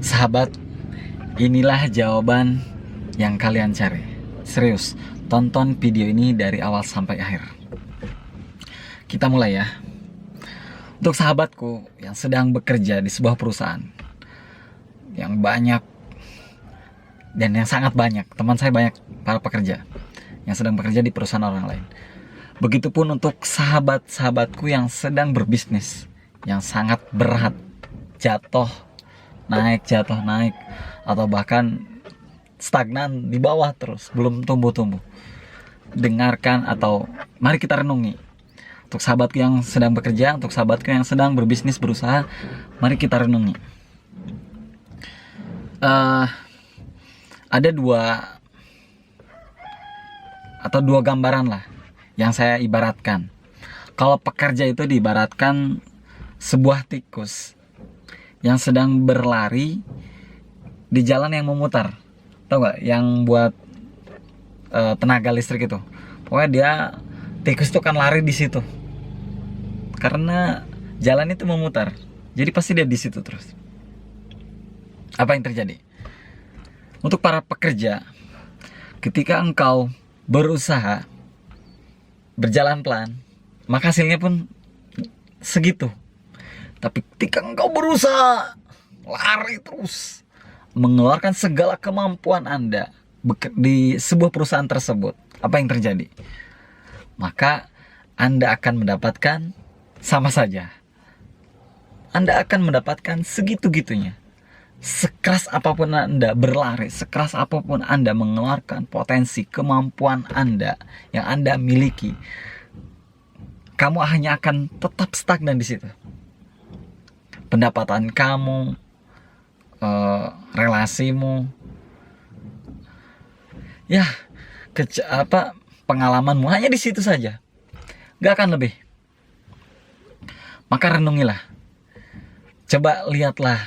Sahabat, inilah jawaban yang kalian cari. Serius, tonton video ini dari awal sampai akhir. Kita mulai ya. Untuk sahabatku yang sedang bekerja di sebuah perusahaan yang banyak dan yang sangat banyak, teman saya banyak para pekerja yang sedang bekerja di perusahaan orang lain. Begitupun untuk sahabat-sahabatku yang sedang berbisnis, yang sangat berat, jatuh naik, atau bahkan stagnan di bawah terus, belum tumbuh-tumbuh. Dengarkan atau mari kita renungi. Untuk sahabatku yang sedang bekerja, untuk sahabatku yang sedang berbisnis, berusaha, mari kita renungi. Ada dua gambaran lah yang saya ibaratkan. Kalau pekerja itu diibaratkan sebuah tikus yang sedang berlari di jalan yang memutar. Tahu nggak? Yang buat tenaga listrik itu. Pokoknya dia, tikus itu kan lari di situ. Karena jalan itu memutar. Jadi pasti dia di situ terus. Apa yang terjadi? Untuk para pekerja, ketika engkau berusaha berjalan pelan, maka hasilnya pun segitu. Tapi ketika engkau berusaha lari terus, mengeluarkan segala kemampuan Anda di sebuah perusahaan tersebut, apa yang terjadi? Maka Anda akan mendapatkan sama saja. Anda akan mendapatkan segitu-gitunya. Sekeras apapun Anda berlari, sekeras apapun Anda mengeluarkan potensi kemampuan Anda yang Anda miliki, kamu hanya akan tetap stagnan di situ. Pendapatan kamu, relasimu, ya, pengalamanmu hanya di situ saja, gak akan lebih. Maka renungilah, coba lihatlah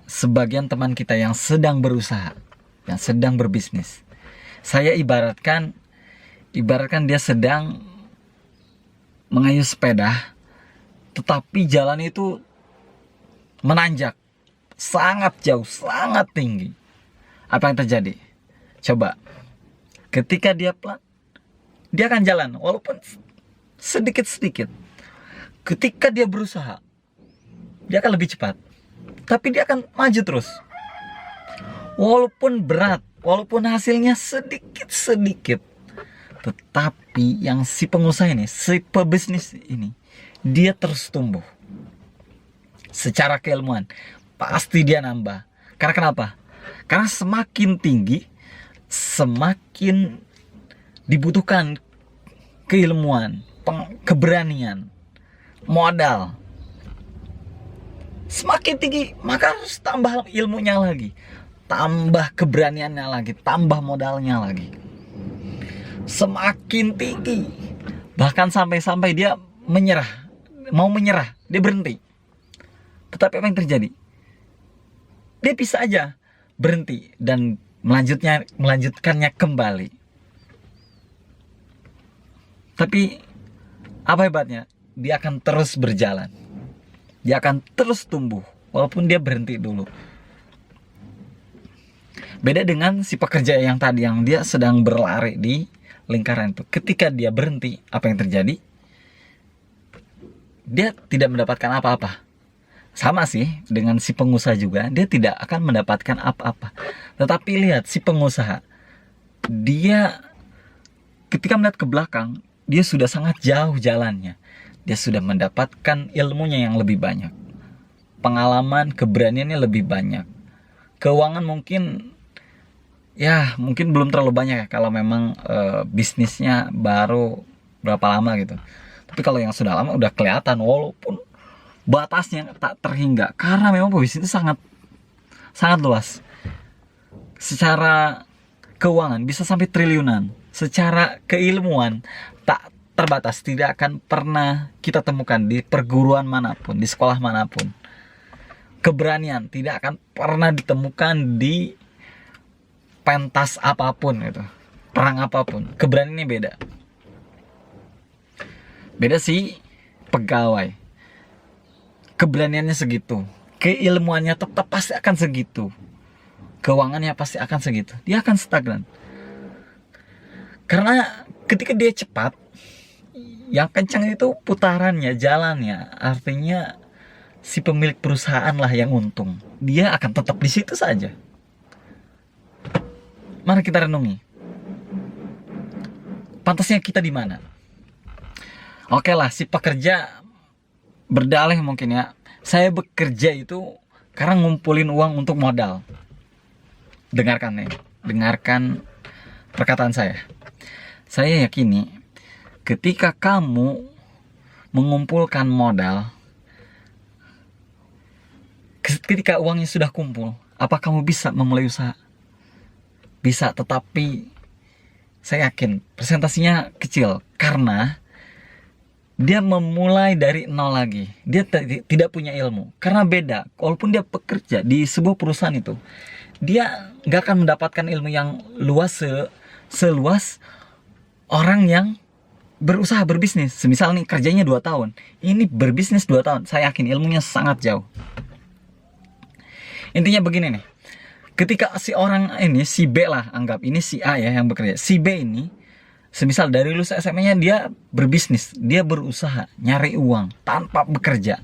sebagian teman kita yang sedang berusaha, yang sedang berbisnis. Saya ibaratkan dia sedang mengayuh sepeda, tetapi jalan itu menanjak sangat jauh, sangat tinggi. Apa yang terjadi? Coba, ketika dia pelan, dia akan jalan walaupun sedikit-sedikit. Ketika dia berusaha, dia akan lebih cepat, tapi dia akan maju terus. Walaupun berat, walaupun hasilnya sedikit-sedikit, tetapi yang si pengusaha ini, si pebisnis ini, dia terus tumbuh. Secara keilmuan, pasti dia nambah. Karena kenapa? Karena semakin tinggi, semakin dibutuhkan keilmuan, keberanian, modal. Semakin tinggi, maka harus tambah ilmunya lagi, tambah keberaniannya lagi, tambah modalnya lagi. Semakin tinggi, bahkan sampai dia mau menyerah, dia berhenti. Tetapi apa yang terjadi? Dia bisa aja berhenti dan melanjutkannya kembali. Tapi apa hebatnya? Dia akan terus berjalan. Dia akan terus tumbuh walaupun dia berhenti dulu. Beda dengan si pekerja yang tadi, yang dia sedang berlari di lingkaran itu. Ketika dia berhenti, apa yang terjadi? Dia tidak mendapatkan apa-apa. Sama sih dengan si pengusaha juga, dia tidak akan mendapatkan apa-apa. Tetapi lihat si pengusaha, dia ketika melihat ke belakang, dia sudah sangat jauh jalannya. Dia sudah mendapatkan ilmunya yang lebih banyak, pengalaman, keberaniannya lebih banyak. Keuangan mungkin belum terlalu banyak ya, kalau memang bisnisnya baru berapa lama gitu. Tapi kalau yang sudah lama udah kelihatan, walaupun batasnya tak terhingga, karena memang bisnis itu sangat luas. Secara keuangan bisa sampai triliunan. Secara keilmuan tak terbatas, tidak akan pernah kita temukan di perguruan manapun, di sekolah manapun. Keberanian tidak akan pernah ditemukan di pentas apapun gitu, perang apapun. Keberaniannya beda sih pegawai, keberaniannya segitu, keilmuannya tetap pasti akan segitu, keuangannya pasti akan segitu, dia akan stagnan. Karena ketika dia cepat, yang kencang itu putarannya, jalannya, artinya si pemilik perusahaan lah yang untung, dia akan tetap di situ saja. Mari kita renungi, pantasnya kita di mana? Oke lah, si pekerja berdalih mungkin ya, saya bekerja itu karena ngumpulin uang untuk modal. Dengarkan nih, dengarkan perkataan saya. Saya yakini ketika kamu mengumpulkan modal, ketika uangnya sudah kumpul, apa kamu bisa memulai usaha? Bisa, tetapi saya yakin presentasinya kecil karena dia memulai dari nol lagi. Dia tidak punya ilmu. Karena beda, walaupun dia bekerja di sebuah perusahaan itu, dia nggak akan mendapatkan ilmu yang luas seluas orang yang berusaha berbisnis. Semisal nih kerjanya 2 tahun, ini berbisnis 2 tahun. Saya yakin ilmunya sangat jauh. Intinya begini nih, ketika si orang ini, si B lah, anggap ini si A ya yang bekerja. Si B ini, semisal dari lulus SMA-nya dia berbisnis, dia berusaha nyari uang tanpa bekerja.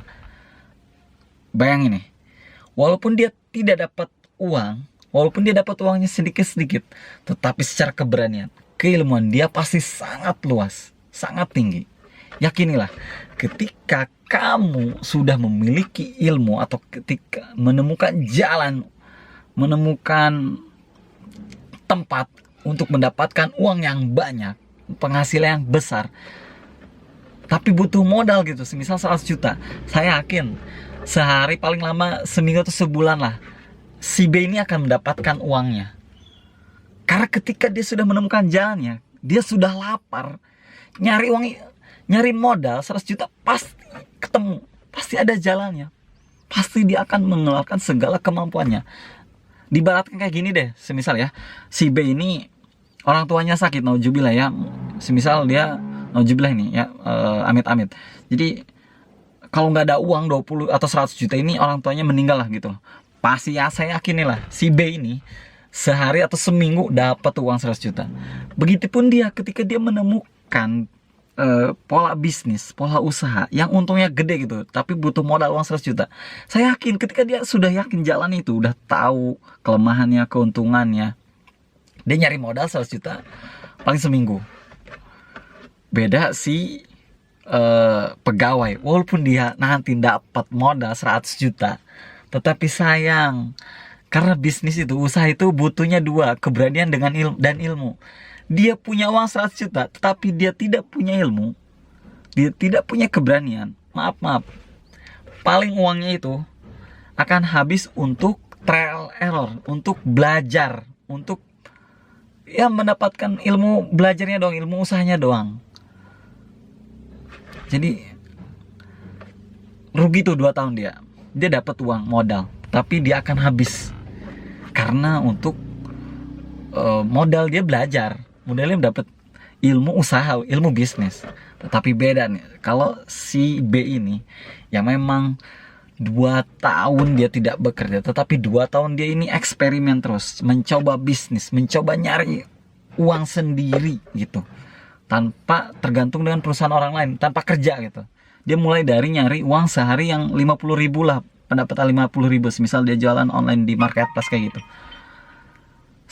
Bayangin nih, walaupun dia tidak dapat uang, walaupun dia dapat uangnya sedikit-sedikit, tetapi secara keberanian, keilmuan dia pasti sangat luas, sangat tinggi. Yakinilah, ketika kamu sudah memiliki ilmu atau ketika menemukan jalan, menemukan tempat untuk mendapatkan uang yang banyak, penghasilan yang besar, tapi butuh modal gitu, semisal 100 juta, saya yakin sehari paling lama seminggu atau sebulan lah, si B ini akan mendapatkan uangnya. Karena ketika dia sudah menemukan jalannya, dia sudah lapar, nyari uang, nyari modal 100 juta pasti ketemu, pasti ada jalannya, pasti dia akan mengeluarkan segala kemampuannya. Dibaratkan kayak gini deh, semisal ya, si B ini orang tuanya sakit, nauzubillah ya, semisal dia nauzubillah ini ya, amit-amit. Jadi kalau nggak ada uang 20 atau 100 juta ini, orang tuanya meninggal lah gitu. Pasti ya, saya yakin lah si B ini sehari atau seminggu dapat uang 100 juta. Begitupun dia ketika dia menemukan pola bisnis, pola usaha yang untungnya gede gitu, tapi butuh modal uang 100 juta. Saya yakin ketika dia sudah yakin jalan itu, udah tahu kelemahannya, keuntungannya, dia nyari modal 100 juta paling seminggu. Beda si pegawai, walaupun dia nanti dapat modal 100 juta, tetapi sayang, karena bisnis itu, usaha itu butuhnya 2, keberanian dengan ilmu. Dia punya uang 100 juta, tetapi dia tidak punya ilmu, dia tidak punya keberanian. Maaf, paling uangnya itu akan habis untuk trial error, untuk belajar, untuk ya mendapatkan ilmu belajarnya doang, ilmu usahanya doang. Jadi rugi tuh 2 tahun dia dapat uang modal, tapi dia akan habis karena untuk modal dia belajar, modalnya dapat ilmu usaha, ilmu bisnis. Tetapi beda nih, kalau si B ini yang memang 2 tahun dia tidak bekerja, tetapi 2 tahun dia ini eksperimen terus, mencoba bisnis, mencoba nyari uang sendiri gitu, tanpa tergantung dengan perusahaan orang lain, tanpa kerja gitu. Dia mulai dari nyari uang sehari yang 50.000 lah, pendapatan 50.000, misal dia jualan online di marketplace kayak gitu.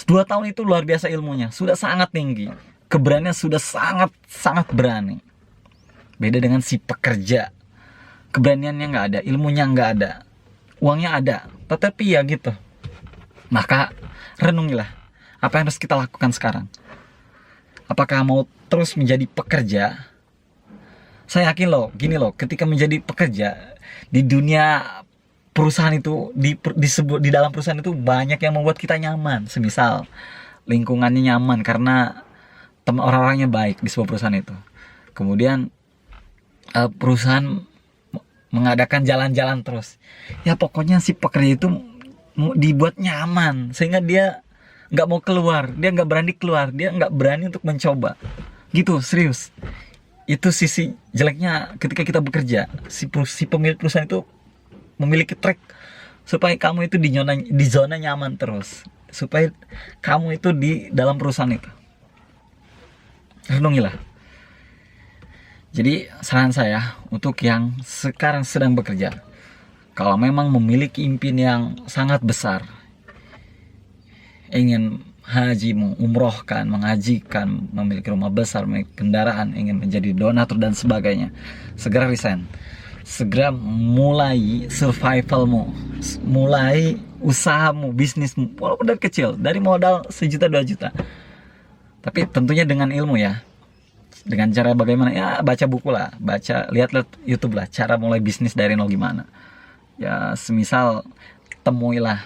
2 tahun itu luar biasa ilmunya, sudah sangat tinggi, keberanian sudah sangat berani. Beda dengan si pekerja, keberaniannya nggak ada, ilmunya nggak ada, uangnya ada, tetapi ya gitu. Maka renungilah, apa yang harus kita lakukan sekarang? Apakah mau terus menjadi pekerja? Saya yakin loh, gini loh, ketika menjadi pekerja di dunia perusahaan itu, di dalam perusahaan itu banyak yang membuat kita nyaman. Semisal lingkungannya nyaman karena orang-orangnya baik di sebuah perusahaan itu. Kemudian perusahaan mengadakan jalan-jalan terus. Ya pokoknya si pekerja itu dibuat nyaman sehingga dia nggak mau keluar, dia nggak berani keluar, dia nggak berani untuk mencoba. Gitu, serius. Itu sisi jeleknya ketika kita bekerja. Si pemilik perusahaan itu memiliki track supaya kamu itu di zona nyaman terus, supaya kamu itu di dalam perusahaan itu. Renungilah. Jadi saran saya untuk yang sekarang sedang bekerja, kalau memang memiliki impian yang sangat besar, ingin haji, mengumrohkan, mengajikan, memiliki rumah besar, memiliki kendaraan, ingin menjadi donatur dan sebagainya, segera resign. Segera mulai survivalmu, mulai usahamu, bisnismu, walaupun dari kecil, dari modal 1 juta 2 juta. Tapi tentunya dengan ilmu ya. Dengan cara bagaimana? Ya baca buku lah, lihat YouTube lah, cara mulai bisnis dari nol gimana. Ya semisal temuilah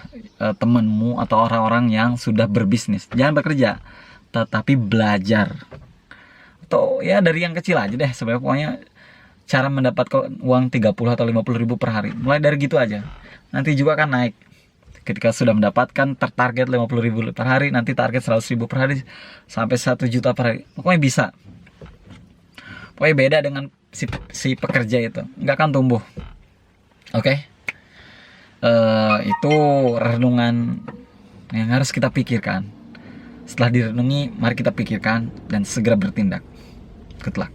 temanmu atau orang-orang yang sudah berbisnis. Jangan bekerja, tetapi belajar. Atau ya dari yang kecil aja deh, sebenarnya pokoknya cara mendapatkan uang 30 atau 50 ribu per hari. Mulai dari gitu aja. Nanti juga akan naik. Ketika sudah mendapatkan target 50 ribu per hari, nanti target 100 ribu per hari, sampai 1 juta per hari. Pokoknya bisa. Pokoknya beda dengan si pekerja itu, nggak akan tumbuh. Oke? Itu renungan yang harus kita pikirkan. Setelah direnungi, mari kita pikirkan dan segera bertindak. Good luck.